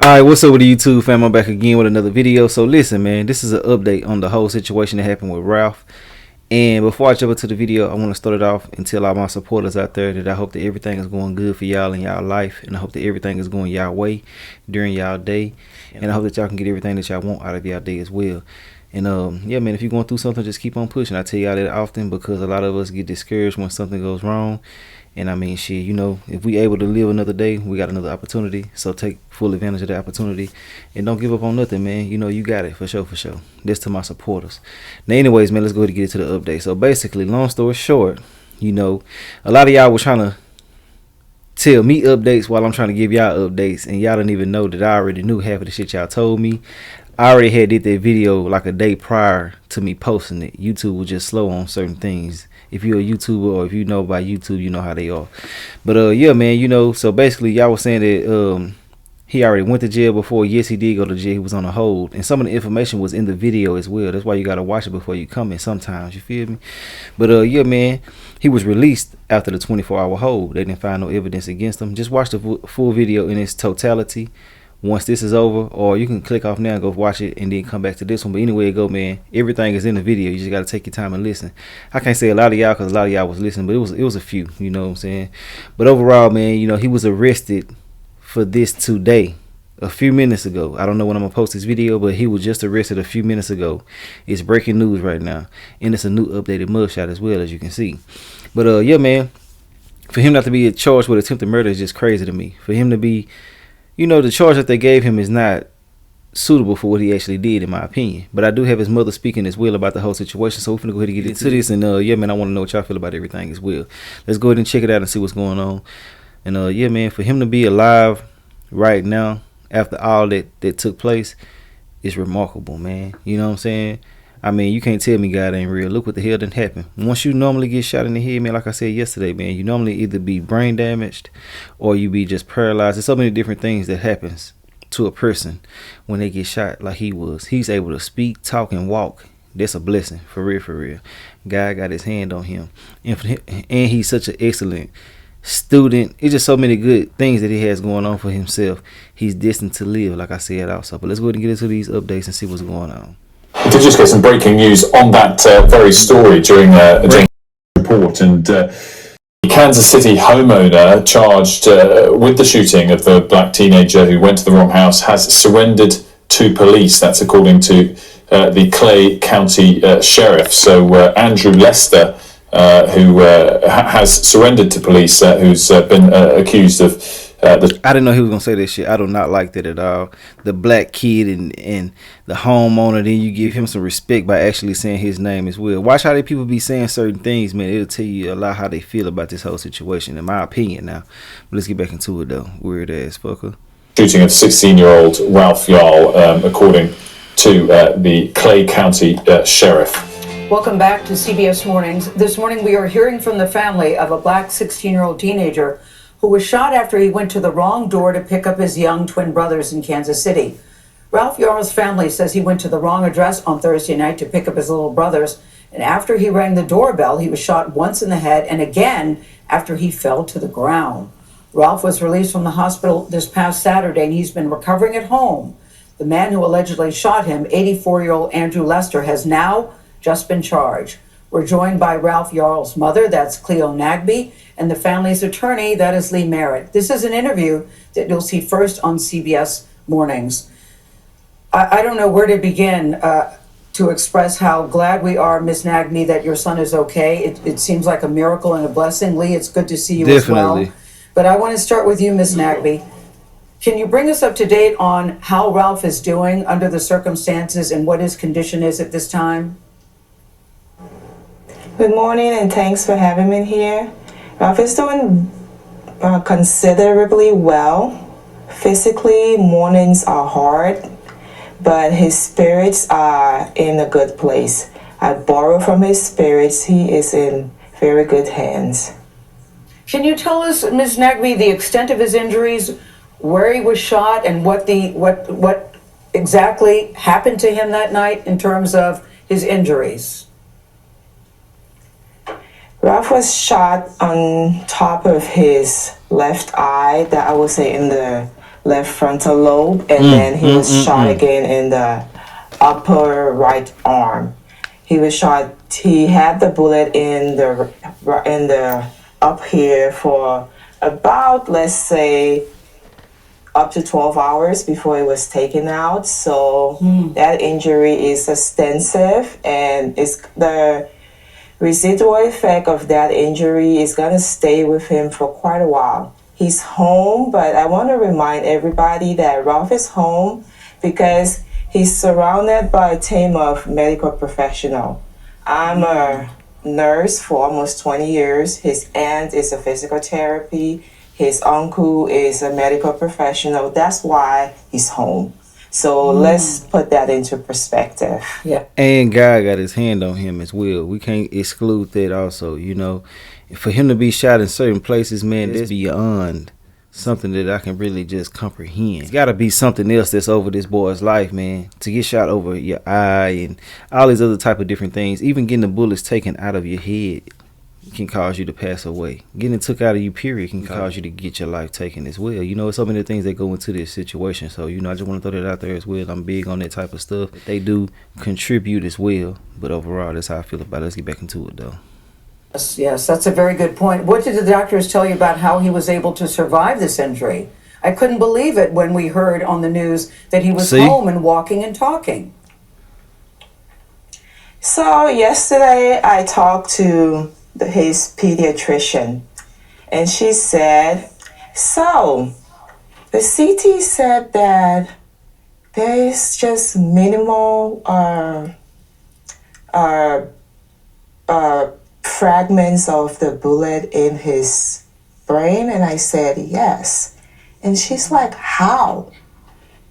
Alright, what's up with the YouTube fam? I'm back again with another video. So listen, man, this is an update on the whole situation that happened with Ralph. And before I jump into the video, I want to start it off and tell all my supporters out there that I hope that everything is going good for y'all in y'all life. And I hope that everything is going y'all way during y'all day. And I hope that y'all can get everything that y'all want out of y'all day as well. And yeah, man, if you're going through something, just keep on pushing. I tell y'all that often because a lot of us get discouraged when something goes wrong. And I mean, shit, you know, if we able to live another day, we got another opportunity. So take full advantage of the opportunity and don't give up on nothing, man. You know, you got it for sure, for sure. This to my supporters. Now, anyways, man, let's go ahead and get into the update. So basically, long story short, you know, a lot of y'all was trying to tell me updates while I'm trying to give y'all updates. And y'all didn't even know that I already knew half of the shit y'all told me. I already had did that video like a day prior to me posting it. YouTube was just slow on certain things. If you're a YouTuber or if you know about YouTube, you know how they are. But yeah, man, you know, so basically y'all was saying that he already went to jail before. Yes, he did go to jail. He was on a hold. And some of the information was in the video as well. That's why you got to watch it before you come in sometimes. You feel me? But yeah, man, he was released after the 24-hour hold. They didn't find no evidence against him. Just watch the full video in its totality once this is over, or you can click off now and go watch it and then come back to this one. But anyway, go, man, everything is in the video. You just got to take your time and listen. I can't say a lot of y'all because a lot of y'all was listening, but it was a few, you know what I'm saying? But overall, man, you know, he was arrested for this today, a few minutes ago. I don't know when I'm gonna post this video, but he was just arrested a few minutes ago. It's breaking news right now, and it's a new updated mugshot as well, as you can see. But yeah, man, for him not to be charged with attempted murder is just crazy to me. For him to be, you know, the charge that they gave him is not suitable for what he actually did, in my opinion. But I do have his mother speaking as well about the whole situation. So we're going to go ahead and get into this. And yeah, man, I want to know what y'all feel about everything as well. Let's go ahead and check it out and see what's going on. And yeah, man, for him to be alive right now after all that took place is remarkable, man. You know what I'm saying? I mean, you can't tell me God ain't real. Look what the hell done happened. Once you normally get shot in the head, man, like I said yesterday, man, you normally either be brain damaged or you be just paralyzed. There's so many different things that happens to a person when they get shot like he was. He's able to speak, talk, and walk. That's a blessing, for real, for real. God got his hand on him. And he's such an excellent student. It's just so many good things that he has going on for himself. He's destined to live, like I said also. But let's go ahead and get into these updates and see what's going on. We did just get some breaking news on that very story during a James report, and the Kansas City homeowner charged with the shooting of the black teenager who went to the wrong house has surrendered to police. That's according to the Clay County Sheriff. So Andrew Lester, who has surrendered to police, who's been accused of I didn't know he was gonna say this shit. I do not like that at all. The black kid and the homeowner, then you give him some respect by actually saying his name as well. Watch how they people be saying certain things, man. It'll tell you a lot how they feel about this whole situation, in my opinion now. But let's get back into it though. Weird ass fucker. Shooting of 16-year-old Ralph Yarl, according to the Clay County Sheriff. Welcome back to CBS Mornings. This morning we are hearing from the family of a black 16-year-old teenager who was shot after he went to the wrong door to pick up his young twin brothers in Kansas City. Ralph Yarl's family says he went to the wrong address on Thursday night to pick up his little brothers, and after he rang the doorbell, he was shot once in the head and again after he fell to the ground. Ralph was released from the hospital this past Saturday, and he's been recovering at home. The man who allegedly shot him, 84-year-old Andrew Lester, has now just been charged. We're joined by Ralph Yarl's mother, that's Cleo Nagby, and the family's attorney, that is Lee Merritt. This is an interview that you'll see first on CBS Mornings. I don't know where to begin to express how glad we are, Ms. Nagby, that your son is okay. It seems like a miracle and a blessing. Lee, it's good to see you Definitely. as well. But I want to start with you, Ms. Nagby. Can you bring us up to date on how Ralph is doing under the circumstances and what his condition is at this time? Good morning, and thanks for having me here. Ralph is doing considerably well. Physically, mornings are hard, but his spirits are in a good place. I borrow from his spirits. He is in very good hands. Can you tell us, Ms. Nagby, the extent of his injuries, where he was shot, and what exactly happened to him that night in terms of his injuries? Ralph was shot on top of his left eye, that I would say in the left frontal lobe, and then he was shot again in the upper right arm. He was shot. He had the bullet in the up here for about, let's say, up to 12 hours before it was taken out. So that injury is extensive, and it's the residual effect of that injury is going to stay with him for quite a while. He's home, but I want to remind everybody that Ralph is home because he's surrounded by a team of medical professionals. I'm a nurse for almost 20 years. His aunt is a physical therapy. His uncle is a medical professional. That's why he's home. So let's put that into perspective. Yeah. And God got his hand on him as well. We can't exclude that also, you know. For him to be shot in certain places, man, that's beyond something that I can really just comprehend. It's got to be something else that's over this boy's life, man. To get shot over your eye and all these other type of different things. Even getting the bullets taken out of your head can cause you to pass away. Getting it took out of you, period, can cause you to get your life taken as well. You know, so many things that go into this situation. So, you know, I just want to throw that out there as well. I'm big on that type of stuff. They do contribute as well. But overall, that's how I feel about it. Let's get back into it, though. Yes, that's a very good point. What did the doctors tell you about how he was able to survive this injury? I couldn't believe it when we heard on the news that he was home and walking and talking. So yesterday I talked to his pediatrician, and she said, so the CT said that there is just minimal fragments of the bullet in his brain. And I said, yes. And she's like, how?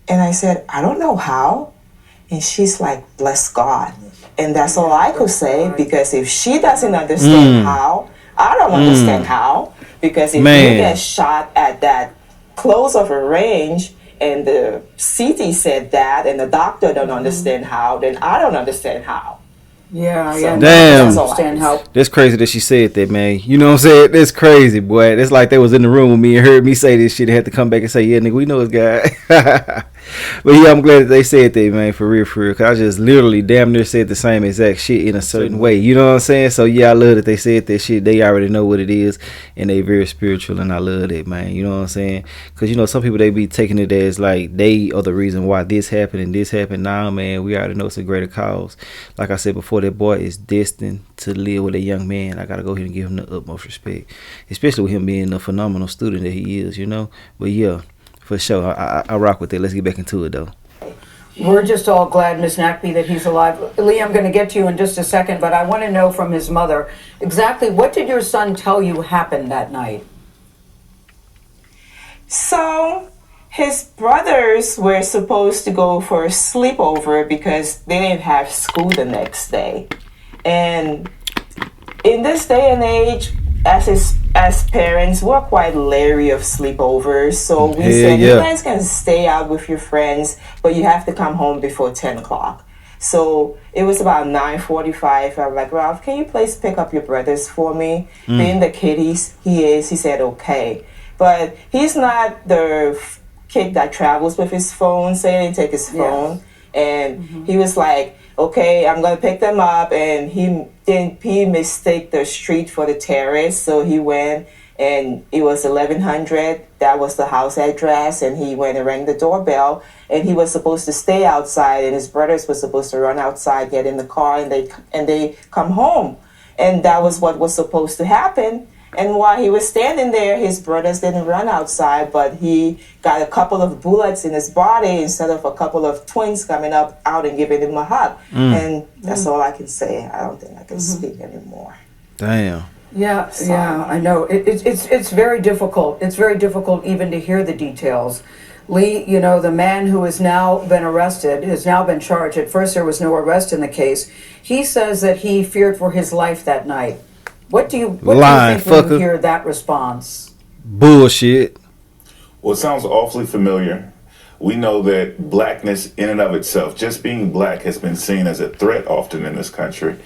And I said, I don't know how. And she's like, bless God. And that's all I could say, because if she doesn't understand how, I don't understand how. Because if you get shot at that close of a range and the CT said that and the doctor don't understand how, then I don't understand how. Yeah, So, yeah. Damn. I understand how. That's crazy that she said that, man. You know what I'm saying? That's crazy, boy. It's like they was in the room with me and heard me say this shit and had to come back and say, yeah, nigga, we know this guy. But yeah, I'm glad that they said that, man, for real, for real. Cause I just literally damn near said the same exact shit in a certain way. You know what I'm saying? So yeah, I love that they said that shit. They already know what it is, and they very spiritual, and I love it, man. You know what I'm saying? Cause you know some people, they be taking it as like they are the reason why this happened and this happened. Nah, man, we already know it's a greater cause. Like I said before, that boy is destined to live with a young man. I gotta go ahead and give him the utmost respect, especially with him being a phenomenal student that he is. You know, but yeah. For sure. I rock with it. Let's get back into it, though. We're just all glad, Ms. Nackby, that he's alive. Lee, I'm going to get to you in just a second, but I want to know from his mother, exactly what did your son tell you happened that night? So his brothers were supposed to go for a sleepover because they didn't have school the next day. And in this day and age, as parents, we're quite leery of sleepovers. So we said, you guys can stay out with your friends, but you have to come home before 10 o'clock. So it was about 9:45. I'm like, Ralph, can you please pick up your brothers for me? Being the kid he said, okay. But he's not the kid that travels with his phone, so he didn't take his phone. And he was like, okay, I'm gonna pick them up, and he mistake the street for the terrace, so he went, and it was 1100. That was the house address, and he went and rang the doorbell, and he was supposed to stay outside, and his brothers were supposed to run outside, get in the car, and they come home, and that was what was supposed to happen. And while he was standing there, his brothers didn't run outside, but he got a couple of bullets in his body instead of a couple of twins coming out and giving him a hug. And that's all I can say. I don't think I can speak anymore. Damn. Yeah, yeah, I know. It's very difficult. It's very difficult even to hear the details. Lee, you know, the man who has now been arrested, has now been charged. At first there was no arrest in the case. He says that he feared for his life that night. What do you think when you hear that response? Bullshit. Well, it sounds awfully familiar. we know that blackness in and of itself, just being black, has been seen as a threat often in this country.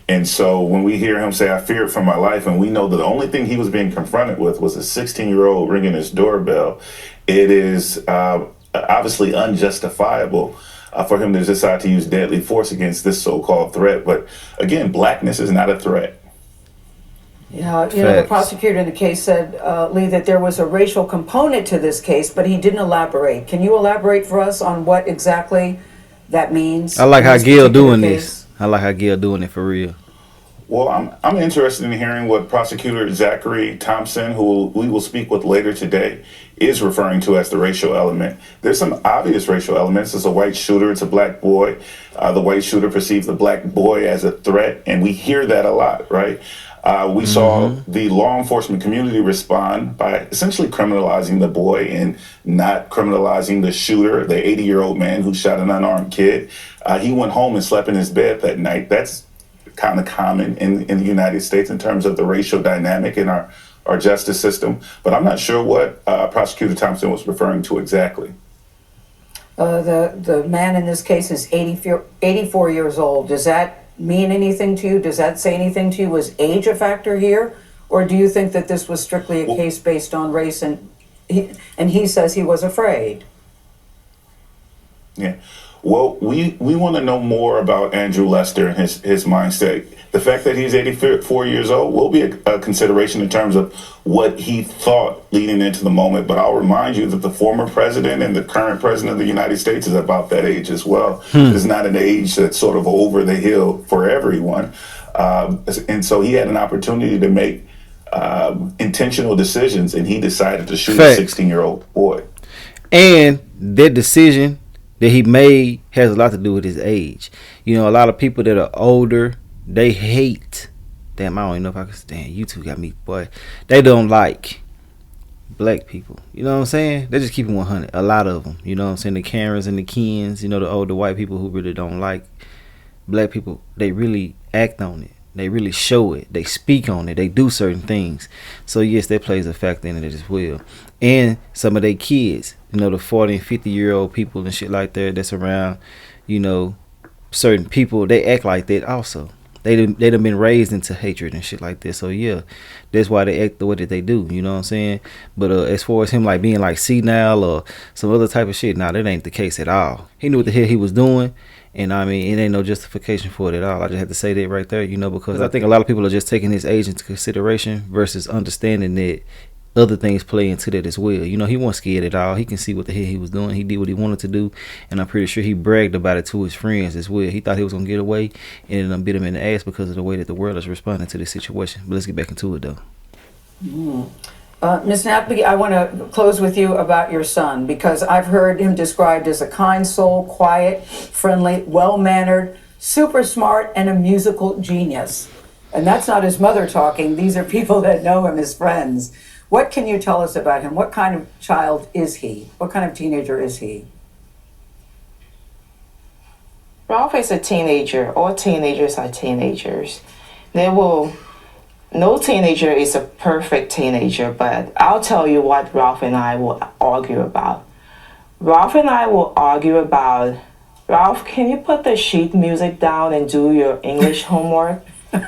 And so when we hear him say, I feared for my life, and we know that the only thing he was being confronted with was a 16-year-old ringing his doorbell, it is obviously unjustifiable for him to decide to use deadly force against this so-called threat. But again, blackness is not a threat. Yeah, the prosecutor in the case said, Lee, that there was a racial component to this case, but he didn't elaborate. Can you elaborate for us on what exactly that means? I like how Gil doing this. I like how Gil doing it for real. Well, I'm interested in hearing what Prosecutor Zachary Thompson, who we will speak with later today, is referring to as the racial element. There's some obvious racial elements. It's a white shooter. It's a black boy. The white shooter perceives the black boy as a threat, and we hear that a lot, right? We saw the law enforcement community respond by essentially criminalizing the boy and not criminalizing the shooter, the 80-year-old man who shot an unarmed kid. He went home and slept in his bed that night. That's kind of common in the United States in terms of the racial dynamic in our justice system. But I'm not sure what Prosecutor Thompson was referring to exactly. The man in this case is 84 years old. Does that mean anything to you? Does that say anything to you? Was age a factor here? Or do you think that this was strictly a case based on race and he says he was afraid? Yeah. Well, we want to know more about Andrew Lester and his mindset. The fact that he's 84 years old will be a consideration in terms of what he thought leading into the moment. But I'll remind you that the former president and the current president of the United States is about that age as well. It's not an age that's sort of over the hill for everyone. And so he had an opportunity to make intentional decisions, and he decided to shoot a 16-year-old boy. And that decision that he made has a lot to do with his age. You know, a lot of people that are older, they hate. Damn, I don't even know if I can stand. You two got me, boy. They don't like black people. You know what I'm saying? They just keep it 100. A lot of them. You know what I'm saying? The Karens and the Kens. You know, the older white people who really don't like black people. They really act on it. They really show it. They speak on it. They do certain things. So yes, that plays a factor in it as well. And some of their kids, you know, the 40 and 50-year-old people and shit like that that's around, you know, certain people, they act like that also. They done been raised into hatred and shit like that. So yeah, that's why they act the way that they do. You know what I'm saying? But as far as him like being like senile or some other type of shit, nah, that ain't the case at all. He knew what the hell he was doing. And I mean, it ain't no justification for it at all. I just had to say that right there, you know, because I think a lot of people are just taking his age into consideration versus understanding that other things play into that as well. You know, he wasn't scared at all. He can see what the hell he was doing. He did what he wanted to do, and I'm pretty sure he bragged about it to his friends as well. He thought he was gonna get away, and it bit him in the ass because of the way that the world is responding to this situation. But let's get back into it though. Ms. Napoli, I want to close with you about your son, because I've heard him described as a kind soul, quiet, friendly, well-mannered, super smart, and a musical genius. And that's not his mother talking. These are people that know him as friends. What can you tell us about him? What kind of child is he? What kind of teenager is he? Ralph is a teenager. All teenagers are teenagers. No teenager is a perfect teenager, but I'll tell you what Ralph and I will argue about. Ralph, can you put the sheet music down and do your English homework?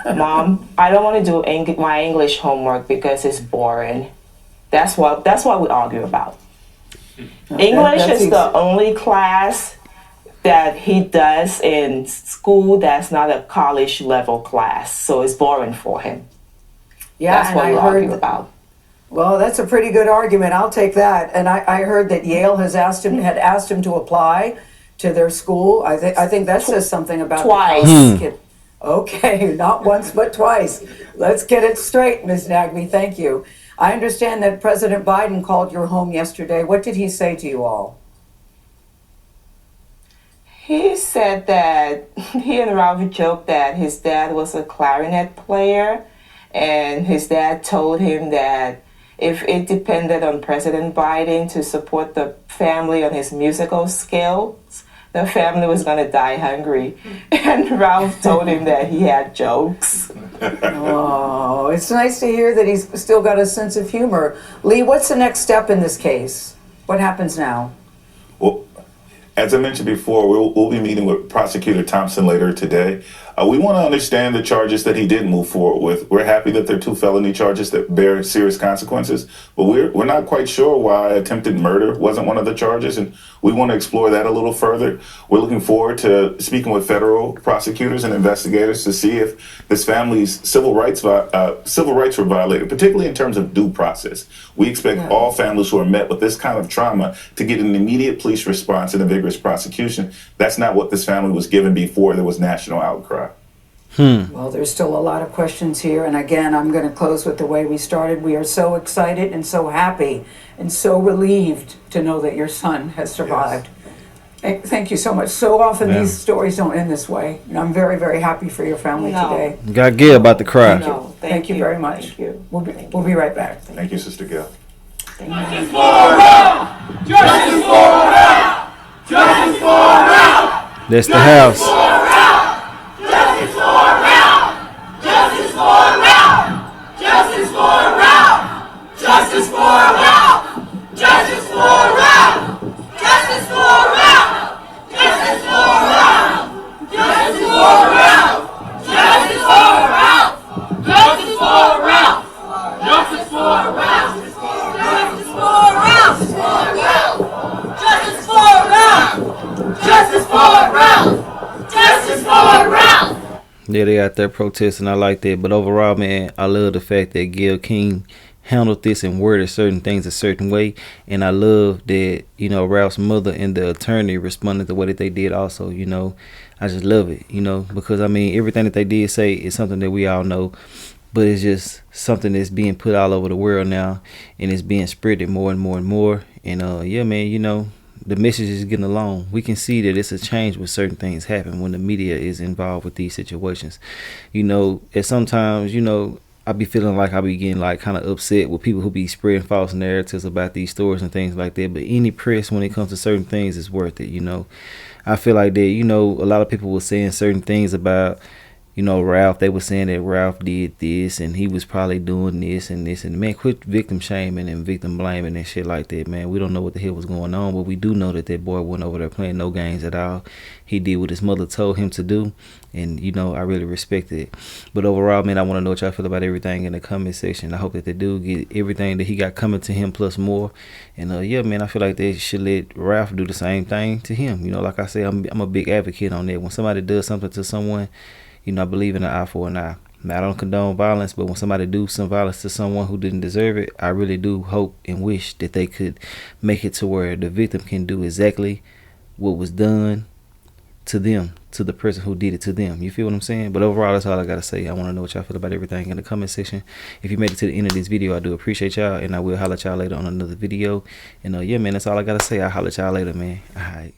Mom, I don't want to do my English homework because it's boring. That's what we argue about. English is the only class that he does in school that's not a college level class, so it's boring for him. Yeah, that's what we argue about. Well, that's a pretty good argument. I'll take that. And I heard that Yale had asked him to apply to their school. I think that says something about twice. Kid. Okay, not once but twice. Let's get it straight, Ms. Nagby. Thank you. I understand that President Biden called your home yesterday. What did he say to you all? He said that he and Ralph joked that his dad was a clarinet player, and his dad told him that if it depended on President Biden to support the family on his musical skills, the family was going to die hungry. And Ralph told him that he had jokes. Oh, it's nice to hear that he's still got a sense of humor. Lee, what's the next step in this case? What happens now? Well, As I mentioned before, we'll be meeting with Prosecutor Thompson later today. We want to understand the charges that he did move forward with. We're happy that they're 2 felony charges that bear serious consequences, but we're not quite sure why attempted murder wasn't one of the charges, and we want to explore that a little further. We're looking forward to speaking with federal prosecutors and investigators to see if this family's civil rights were violated, particularly in terms of due process. We expect all families who are met with this kind of trauma to get an immediate police response and a vigorous prosecution. That's not what this family was given before there was national outcry. Well, there's still a lot of questions here. And again, I'm going to close with the way we started. We are so excited and so happy and so relieved to know that your son has survived. Yes. Thank you so much. So often these stories don't end this way. And I'm very, very happy for your family today. Got Gail about to cry. Thank you very much. Thank you. We'll be right back. Thank you, Sister Gail. Justice for Ralph! Justice for Ralph! Justice for Ralph! That's the house. Justice for Ralph! Justice for Ralph! Justice for Ralph! Justice for Ralph! Justice for Ralph! Justice for Ralph! Justice for Ralph! Justice for Ralph! Justice for Ralph! Justice for Ralph! Justice for Ralph! Justice for Ralph! Justice for Ralph! Justice for Ralph! Justice for Ralph! Yeah, they out there protesting. I like that. But overall, man, I love the fact that Gayle King handled this and worded certain things a certain way. And I love that, you know, Ralph's mother and the attorney responded the way that they did also. You know, I just love it, you know, because, I mean, everything that they did say is something that we all know. But it's just something that's being put all over the world now. And it's being spreaded more and more and more. And, yeah, man, you know, the message is getting along. We can see that it's a change when certain things happen when the media is involved with these situations. You know, and sometimes, you know, I be feeling like I be getting like kind of upset with people who be spreading false narratives about these stories and things like that. But any press when it comes to certain things is worth it, you know. I feel like that, you know, a lot of people were saying certain things about, you know, Ralph. They were saying that Ralph did this and he was probably doing this and this. And, man, quit victim shaming and victim blaming and shit like that, man. We don't know what the hell was going on, but we do know that that boy went over there playing no games at all. He did what his mother told him to do. And, you know, I really respect it. But overall, man, I want to know what y'all feel about everything in the comment section. I hope that they do get everything that he got coming to him plus more. And, yeah, man, I feel like they should let Ralph do the same thing to him. You know, like I said, I'm a big advocate on that. When somebody does something to someone, you know, I believe in an eye for an eye. Now, I don't condone violence, but when somebody do some violence to someone who didn't deserve it, I really do hope and wish that they could make it to where the victim can do exactly what was done to them, to the person who did it to them. You feel what I'm saying? But overall, that's all I got to say. I want to know what y'all feel about everything in the comment section. If you made it to the end of this video, I do appreciate y'all, and I will holler at y'all later on another video. And, yeah, man, that's all I got to say. I'll holler at y'all later, man. All right.